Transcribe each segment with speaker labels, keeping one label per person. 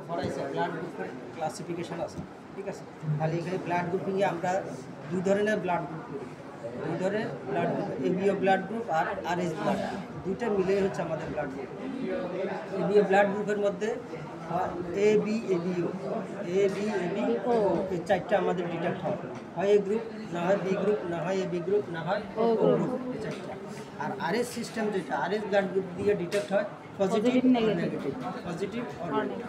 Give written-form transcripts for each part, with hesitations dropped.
Speaker 1: ফরাইছে blood গ্রুপের classification আছে, ঠিক আছে। তাহলে এখানে ব্লাড গ্রুপিংয়ে আমরা দুই ধরনের ব্লাড গ্রুপ করি, দুই ধরনের blood group, ABO blood group আর আরএস ব্লাড গ্রুপ, দুইটা মিলে হচ্ছে আমাদের ব্লাড গ্রুপ। এবিও ব্লাড গ্রুপের মধ্যে A B ABO, A B AB, এই চারটা আমাদের ডিটেক্ট হয় এ গ্রুপ, না হয় বি গ্রুপ, না হয় এ বি গ্রুপ, না হয় ও গ্রুপ, এই চারটা। আর আরএস সিস্টেম যেটা, আরএস ব্লাড গ্রুপ দিয়ে ডিটেক্ট হয় পজিটিভ নেগেটিভ, পজিটিভ আর নেগেটিভ।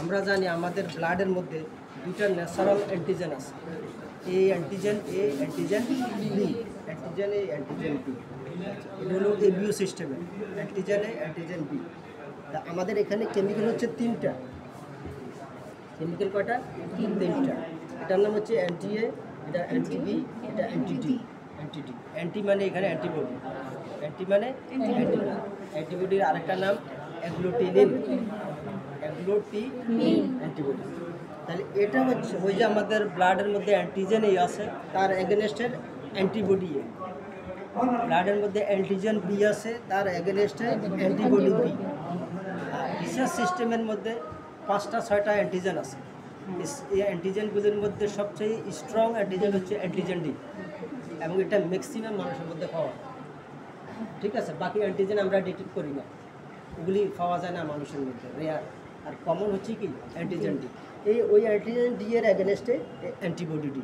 Speaker 1: আমরা জানি আমাদের ব্লাডের মধ্যে দুইটা ন্যাচারাল অ্যান্টিজেন আছে, A antigen A, antigen B, antigen A, antigen B. এটা হলো এবিও সিস্টেমে অ্যান্টিজেন এ, অ্যান্টিজেন বি। আমাদের এখানে কেমিক্যাল হচ্ছে তিনটা, কেমিক্যাল কয়টা? তিনটা। এটার নাম হচ্ছে অ্যান্টি এ, এটা অ্যান্টি বি, এটা অ্যান্টি ডি। অ্যান্টি মানে এখানে অ্যান্টিবডি, অ্যান্টি মানে অ্যান্টিবডি। অ্যান্টিবডির আরেকটা নাম অ্যাগ্লুটিনিন, অ্যাগ্লুটিনিন অ্যান্টিবডি। তাহলে এটা হচ্ছে ওই যে আমাদের ব্লাডের মধ্যে অ্যান্টিজেন এই আছে, তার এগেনস্টের অ্যান্টিবডি এ। ব্লাডের মধ্যে অ্যান্টিজেন বি আছে, তার এগেনস্টে অ্যান্টিবডি বি। রিসার্চ সিস্টেমের মধ্যে 5টা-6টা অ্যান্টিজেন আছে। এই অ্যান্টিজেনগুলির মধ্যে সবচেয়ে স্ট্রং অ্যান্টিজেন হচ্ছে অ্যান্টিজেন ডি, এবং এটা ম্যাক্সিমাম মানুষের মধ্যে পাওয়া, ঠিক আছে। বাকি অ্যান্টিজেন আমরা ডিটেক্ট করি না, ওগুলি পাওয়া যায় না মানুষের মধ্যে, রেয়ার। আর কমন হচ্ছে কি অ্যান্টিজেন ডি, এই ওই অ্যান্টিজেন ডি এর অ্যাগেনস্টে অ্যান্টিবডি ডি,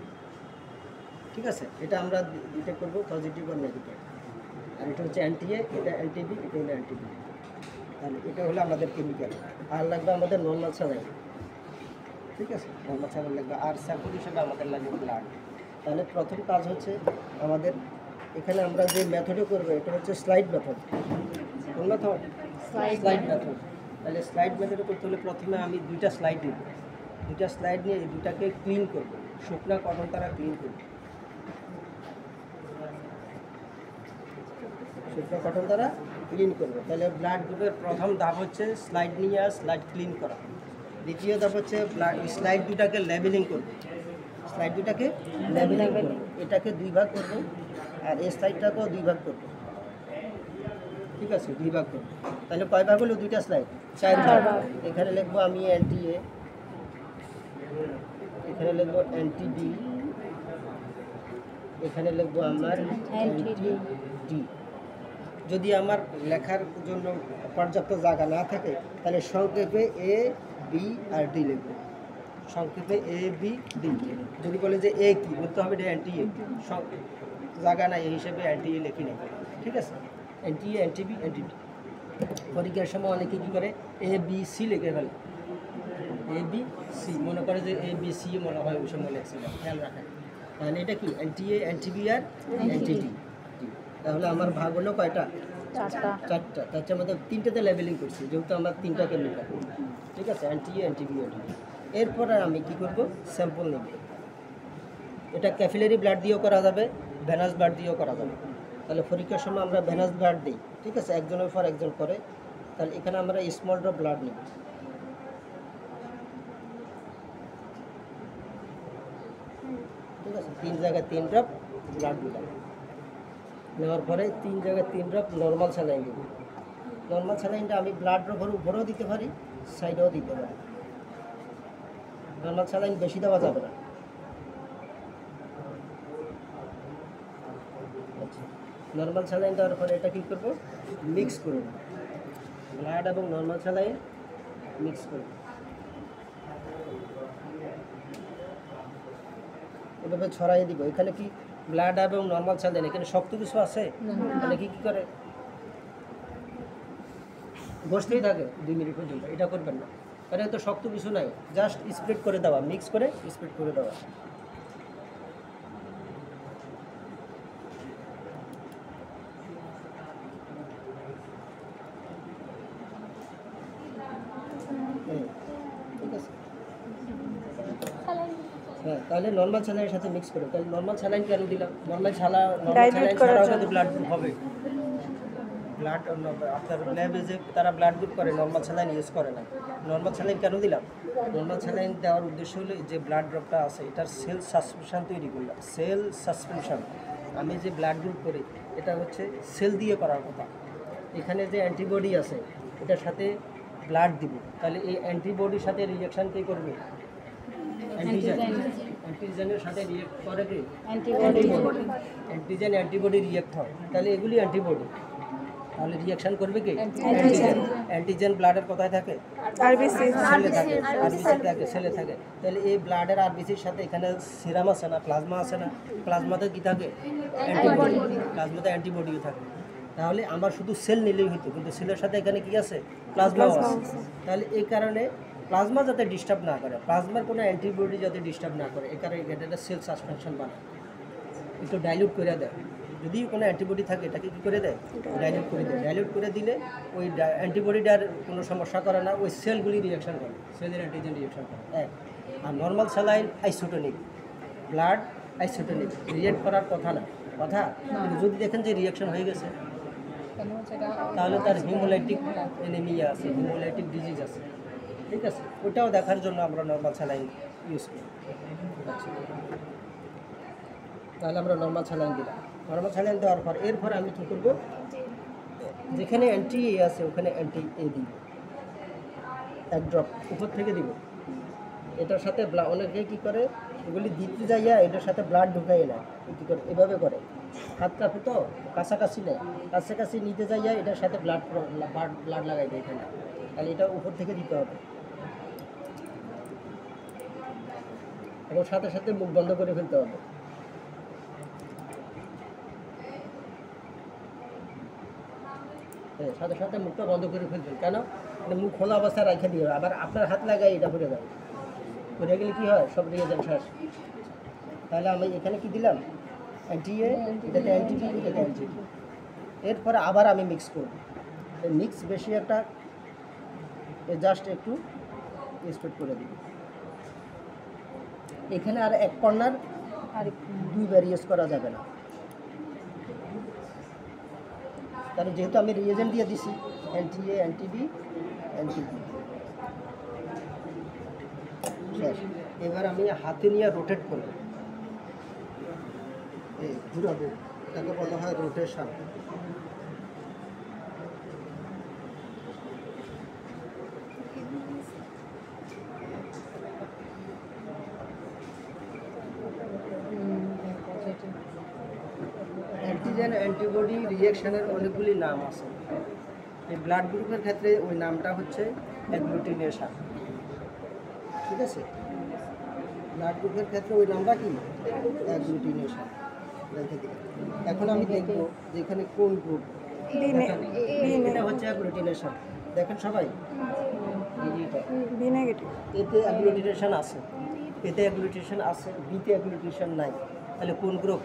Speaker 1: ঠিক আছে। এটা আমরা ডিটেক্ট করবো পজিটিভ আর নেগেটিভ। আর এটা হচ্ছে অ্যান্টি এ, এটা অ্যান্টি বি, এটা হলো অ্যান্টি বি। তাহলে এটা হলো আমাদের কেমিক্যাল। আর লাগবে আমাদের নর্মাল স্যালাইন, ঠিক আছে, নর্মাল স্যালাইন লাগবে। আর স্যাম্পল হিসেবে আমাদের লাগবে ব্লাড। তাহলে প্রথম কাজ হচ্ছে আমাদের এখানে আমরা যে মেথডে করবো এটা হচ্ছে স্লাইড মেথড। কোন মেথড? Slide method. তাহলে স্লাইড মেথডে করতে হলে প্রথমে আমি দুইটা স্লাইড নিব, দুইটা স্লাইড নিয়ে এই দুটাকে ক্লিন করব, শুকনা কটন দ্বারা ক্লিন করব, শুকনো কটন দ্বারা ক্লিন করবো। তাহলে ব্লাড গ্রুপের প্রথম ধাপ হচ্ছে স্লাইড নিয়ে স্লাইড ক্লিন করা। দ্বিতীয় ধাপ হচ্ছে স্লাইড দুটাকে লেবেলিং করবো, স্লাইড দুটাকে লেবেলিং করবো। এটাকে 2 ভাগ করবো, আর এই স্লাইডটাকেও 2 ভাগ করবো, ঠিক আছে, 2 ভাগ করবো। তাহলে কয় ভাগ হলো? 2টা স্লাইড, 4 ভাগ। এখানে লিখবো আমি অ্যান্টি এ, এখানে লিখবো অ্যান্টি বি, এখানে লিখবো আমার অ্যান্টি ডি। যদি আমার লেখার জন্য পর্যাপ্ত জায়গা না থাকে তাহলে সংক্ষেপে এ, বি আর ডি লিখবো, সংক্ষেপে এ, বি, ডি। যদি বলে যে এ কি, বলতে হবে এটা অ্যান্টি এ, জায়গা নাই এই হিসেবে অ্যান্টি এ লিখি নেই, ঠিক আছে। Anti A, anti B, anti D. পরীক্ষার সময় অনেকে কী করে এ, বি, সি লিখে ফেলে, এ, বি, সি, মনে করে যে এ, বি, সি মনে হয় ওই সময় লিখছিলাম, খেয়াল রাখেন। তাহলে এটা কি অ্যান্টি এ, অ্যান্টি বি আর অ্যান্টি ডি। তাহলে আমার ভাগ হলো কয়টা? 4টা। তার মধ্যে 3টাতে লেবেলিং করছি, যেহেতু আমার 3টা কেমিক্যাল, ঠিক আছে, anti A, anti B, anti D. এরপর আমি কি করব? স্যাম্পল নেব। এটা ক্যাপিলারি ব্লাড দিয়েও করা যাবে, ভেনাস ব্লাড দিয়েও করা যাবে। তাহলে পরীক্ষার সময় আমরা ভেনাস ব্লাড দিই, ঠিক আছে, একজনের পর একজন করে। তাহলে এখানে আমরা স্মল ড্রপ ব্লাড নেব, ঠিক আছে, 3 জায়গায় 3 ড্রপ ব্লাড দিলাম। নেওয়ার পরে 3 জায়গায় 3 ড্রপ নর্মাল স্যালাইন দেব। নর্মাল স্যালাইনটা আমি ব্লাড ড্রপের উপরেও দিতে পারি, সাইডেও দিতে পারি। নর্মাল স্যালাইন বেশি দেওয়া যাবে না। আচ্ছা, নর্মাল স্যালাইন দেওয়ার পরে এটা কী করবো? মিক্স করব, ব্লাড এবং নর্মাল স্যালাইন মিক্স করব। এভাবে ছড়াই দিব। এখানে কি ব্লাড এবং নর্মাল স্যালাইন, এখানে শক্ত কিছু আছে? এখানে কি করে বসতেই থাকে 2 মিনিট পর্যন্ত, এটা করবেন না, কারণ এত শক্ত কিছু নাই, জাস্ট স্প্রেড করে দেওয়া, মিক্স করে স্প্রেড করে দেওয়া। ঠিক আছে, হ্যাঁ। তাহলে নর্মাল স্যালাইনের সাথে মিক্স করে। তাহলে নর্মাল স্যালাইন কেন দিলাম? নর্মাল স্যালাইন ছাড়াও কিন্তু ব্লাড গ্রুপ হবে। ব্লাড আপনার ল্যাবে যে তারা ব্লাড গ্রুপ করে, নর্মাল স্যালাইন ইউজ করে না। নর্মাল স্যালাইন কেন দিলাম? নর্মাল স্যালাইন দেওয়ার উদ্দেশ্য হলো যে ব্লাড ড্রপটা আছে এটার সেল সাসপেনশন তৈরি করলাম, সেল সাসপেনশন। আমি যে ব্লাড গ্রুপ করি এটা হচ্ছে সেল দিয়ে করার কথা। এখানে যে অ্যান্টিবডি আছে এটার সাথে ব্লাড দিব, তাহলে এই অ্যান্টিবডির সাথে রিঅ্যাকশন কে করবে? অ্যান্টিজেন। অ্যান্টিজেনের সাথে রিঅ্যাক্ট করে কি? অ্যান্টিবডি। অ্যান্টিজেন অ্যান্টিবডি রিঅ্যাক্ট হয়, তাহলে এগুলি অ্যান্টিবডি। তাহলে রিঅ্যাকশন করবে কি? অ্যান্টিজেন। অ্যান্টিজেন ব্লাডের কোথায় থাকে? আরবিসি। সেলে থাকে, আরবিসি থাকে, সেলে থাকে। তাহলে এই ব্লাডের আরবিসির সাথে এখানে সিরাম আছে না, প্লাজমা আছে না, প্লাজমাতে কি থাকে? অ্যান্টিবডি। প্লাজমাতে অ্যান্টিবডিও থাকে। তাহলে আমার শুধু সেল নিলেই হতো, কিন্তু সেলের সাথে এখানে কি আছে? প্লাজমাও আছে। তাহলে এই কারণে প্লাজমা যাতে ডিস্টার্ব না করে, প্লাজমার কোনো অ্যান্টিবডি যাতে ডিস্টার্ব না করে, এই কারণে এটা সেল সাসপেনশন বানায়, একটু ডাইলিউট করে দেয়। যদি কোনো অ্যান্টিবডি থাকে এটাকে কী করে দেয়? ডাইলিউট করে দেয়। ডাইলিউট করে দিলে ওই অ্যান্টিবডিটার কোনো সমস্যা করে না, ওই সেলগুলি রিঅ্যাকশন করে, সেলের অ্যান্টিজেন রিঅ্যাকশন করে এক। আর normal saline isotonic, blood isotonic, react করার কথা না, কথা। কিন্তু যদি দেখেন যে রিঅ্যাকশন হয়ে গেছে, তাহলে তার হিমোলাইটিক অ্যানিমিয়া আছে, হিমোলাইটিক ডিজিজ আছে, ঠিক আছে? ওটাও দেখার জন্য আমরা নর্মাল স্যালাইন ইউজ করি। তাহলে আমরা নর্মাল স্যালাইন দিলাম। নর্মাল স্যালাইন দেওয়ার পর এরপর আমি কী করবো, যেখানে অ্যান্টি এ আছে ওখানে অ্যান্টি এ দিব, এক ড্রপ উপর থেকে দিব। এটার সাথে অনেকে কী করে, এগুলি দিতে যাইয়া এটার সাথে ব্লাড ঢুকাই না, কী করে এভাবে করে, হাত কাঁপে তো কাছাকাছি নেয়, কাছাকাছি নিতে যাইয়া এটার সাথে ব্লাড লাগাই দেয় এখানে। তাহলে এটা উপর থেকে দিতে হবে, এবং সাথে সাথে মুখ বন্ধ করে ফেলতে হবে। সাথে সাথে মুখটা বন্ধ করে ফেলবেন, কেন? মুখ খোলা অবস্থায় রাখে দিয়ে আবার আপনার হাত লাগাই এটা পড়ে যাবে, পড়ে গেলে কী হয়, সব রিয়েজেন্ট শেষ। তাহলে আমি এখানে কি দিলাম? অ্যান্টি এ, এটাতে অ্যান্টি বি, এটাতে অ্যান্টি বি। এরপরে আবার আমি মিক্স করব। মিক্স বেশি একটা জাস্ট একটু স্প্রেড করে দিই। এখানে আর এক কর্নার দুইবার ইউজ করা যাবে না, কারণ যেহেতু আমি রিয়েজেন্ট দিয়ে দিছি anti A, anti B, anti B. এবার আমি হাতে নিয়ে রোটেট করব, এই ঘুরাবো, এটাকে বলা হয় রোটেশন। অ্যান্টিজেন অ্যান্টিবডি রিঅ্যাকশনের অনেকগুলি নাম আছে। এই ব্লাড গ্রুপের ক্ষেত্রে ওই নামটা হচ্ছে অ্যাগ্লুটিনেশন, ঠিক আছে? ব্লাড গ্রুপের ক্ষেত্রে ওই নামটা কি? অ্যাগ্লুটিনেশন। এখন আমি দেখব যে এখানে কোন গ্রুপ। এটা হচ্ছে অ্যাগ্লুটিনেশন, দেখেন সবাই, এতে অ্যাগ্লুটিনেশন আছে, এতে অ্যাগ্লুটিনেশন আছে, বিতে অ্যাগ্লুটিনেশন নাই। তাহলে কোন গ্রুপ?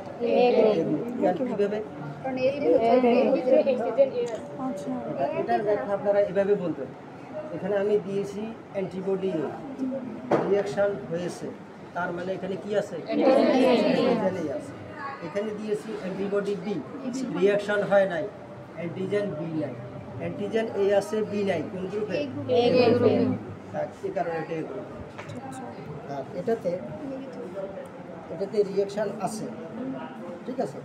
Speaker 1: কীভাবে? এটার ব্যাখ্যা আপনারা এভাবে বলবেন, এখানে আমি দিয়েছি অ্যান্টিবডি রিঅ্যাকশন হয়েছে, তার মানে এখানে কি আছে? অ্যান্টিজেনই আছে। এখানে দিয়েছি অ্যান্টিবডি বি, রিঅ্যাকশন হয় নাই, অ্যান্টিজেন বি নাই। অ্যান্টিজেন এ আছে, বি নাই, কোন গ্রুপে? এ গ্রুপে। এই কারণে এটা এ গ্রুপ। আর এটাতে রিঅ্যাকশন আছে, ঠিক আছে?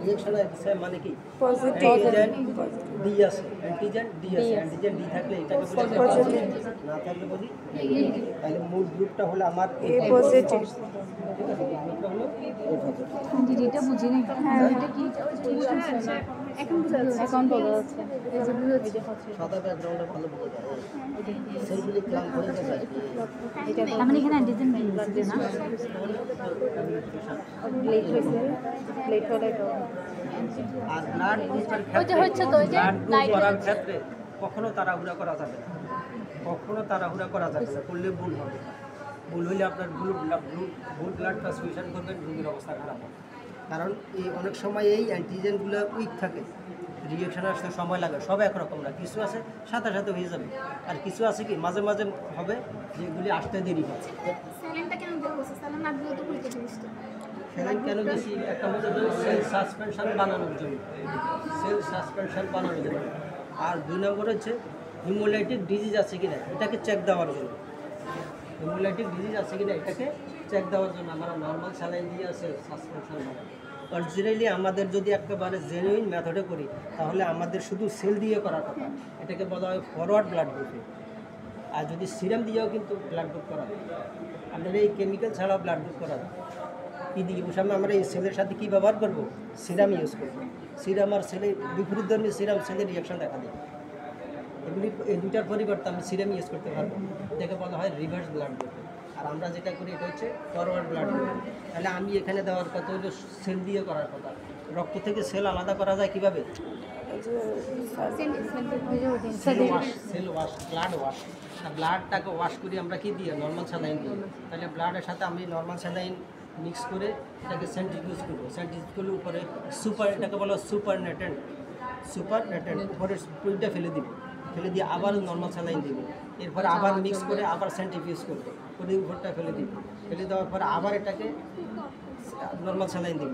Speaker 1: রিঅ্যাকশন আছে মানে কি? অ্যান্টিজেন ডি আছে, অ্যান্টিজেন ডি আছে, অ্যান্টিজেন ডি থাকলে এটাকে বলি পজিটিভ, না থাকলে বলি। তাহলে মূল গ্রুপটা হলো আমার এ পজিটিভ, ঠিক আছে? গ্রুপটা হলো এ পজিটিভ।
Speaker 2: এটা বুঝি নাই, এটা কি এখন বোঝা যাচ্ছে, এখন বোঝা যাচ্ছে, এই যে বুঝা যাচ্ছে,
Speaker 1: সাদা ব্যাকগ্রাউন্ডে ভালো বোঝা যায়, সেইগুলি ক্লাম হয়ে যায়।
Speaker 2: এটা তার মানে এখানে অ্যান্টিজেন লাগবে না, লেট হয়েছে, লেট হলে তো।
Speaker 1: আর ব্লাড গ্রুপের ক্ষেত্রে, ব্লাড গ্রুপ করার ক্ষেত্রে কখনো তাড়াহুড়া করা যাবে না, কখনো তাড়াহুড়া করা যাবে না, করলে ভুল হবে। ভুল হইলে আপনার ভুল ব্লাড ট্রান্সফিউশন করবেন, রোগীর অবস্থা খারাপ হবে। কারণ এই অনেক সময় এই অ্যান্টিজেনগুলো উইক থাকে, রিঅ্যাকশন আসতে সময় লাগে, সব একরকম না, কিছু আছে সাথে সাথে হয়ে যাবে, আর কিছু আছে কি মাঝে মাঝে হবে যেগুলি আসতে দেরি হয়। স্যালাইন কেন দিয়েছি? একটা মধ্যে সেল সাসপেনশন বানানোর জন্য, সেল সাসপেনশন বানানোর জন্য। আর 2 নম্বর হচ্ছে হিমোলাইটিক ডিজিজ আছে কিনা এটাকে চেক দেওয়ার জন্য। হিমোলাইটিক ডিজিজ আছে কিনা এটাকে চেক দেওয়ার জন্য আমরা নর্মাল স্যালাইন দিয়ে সেল সাসপেনশন বানাই। অরিজিনালি আমাদের যদি একেবারে জেনুইন মেথডে করি তাহলে আমাদের শুধু সেল দিয়ে করার কথা, এটাকে বলা হয় ফরওয়ার্ড ব্লাড গ্রুপিং। আর যদি সিরাম দিয়েও কিন্তু ব্লাড গ্রুপ করা যায়। আপনার এই কেমিক্যাল ছাড়াও ব্লাড গ্রুপ করা যায়। কী দিয়ে ওর সামনে আমরা এই সেলের সাথে কী ব্যবহার করবো? সিরাম ইউজ করবো। সিরাম আর সেলে বিপরীতধর্মী সিরাম সেলের রিয়াকশন দেখা দেয়। এগুলি এই দুটার পরিবর্তে আমি সিরাম ইউজ করতে পারবো, এটাকে বলা হয় রিভার্স ব্লাড গ্রুপ। আর আমরা যেটা করি এটা হচ্ছে ফরওয়ার্ড ব্লাড গ্রুপ। তাহলে আমি এখানে দেওয়ার কথা হলো সেল দিয়ে করার কথা। রক্ত থেকে সেল আলাদা করা যায় কীভাবে? Cell wash, blood wash. ব্লাডটাকে ওয়াশ করি আমরা কি দিয়ে? নর্মাল স্যালাইন দিই। তাহলে ব্লাডের সাথে আমি নর্মাল স্যালাইন মিক্স করে এটাকে সেন্ট্রিফিউজ করবো। সেন্ট্রিফিউজ করলে উপরে এটাকে বলা সুপার নেটেন্ট উপরে পুরিটা ফেলে দিব, ফেলে দিয়ে আবার নর্মাল স্যালাইন দিব। এরপরে আবার মিক্স করে আবার সেন্ট্রিফিউজ করবো, করে উপরটা ফেলে দিব। ফেলে দেওয়ার পরে আবার এটাকে নর্মাল স্যালাইন দিব।